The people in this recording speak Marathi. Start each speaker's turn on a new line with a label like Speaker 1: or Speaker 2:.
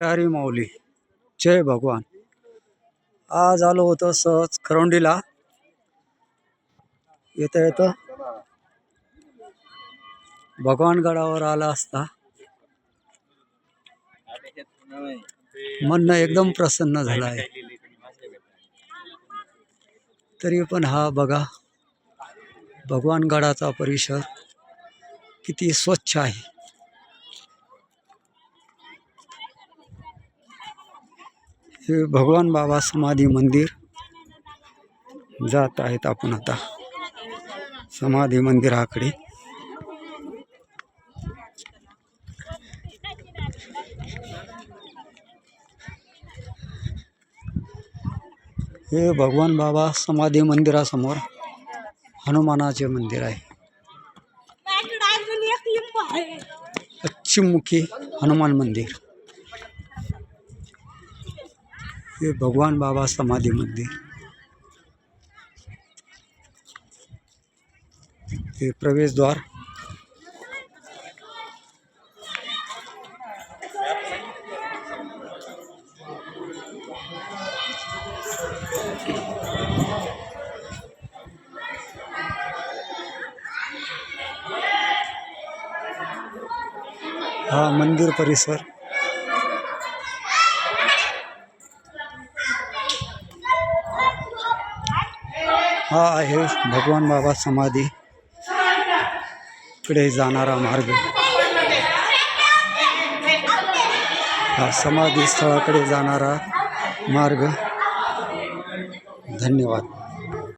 Speaker 1: हरी माऊली, जय भगवान. आज आलो होतो सहज खरवंडीला. येता येतं भगवानगडावर आला असता मन एकदम प्रसन्न झालं आहे. तरी पण हा बघा भगवानगडाचा परिसर किती स्वच्छ आहे. हे भगवान बाबा समाधी मंदिर जात आहेत आपण आता समाधी मंदिराकडे. हे भगवान बाबा समाधी मंदिरासमोर हनुमानाचे मंदिर आहे. पश्चिममुखी हनुमान मंदिर. हे भगवान बाबा समाधी मंदिर. हे प्रवेशद्वार. हा मंदिर परिसर. हा आहे भगवान बाबा समाधी कडे जाणारा मार्ग. हा समाधी स्थळाकडे जाणारा मार्ग. धन्यवाद.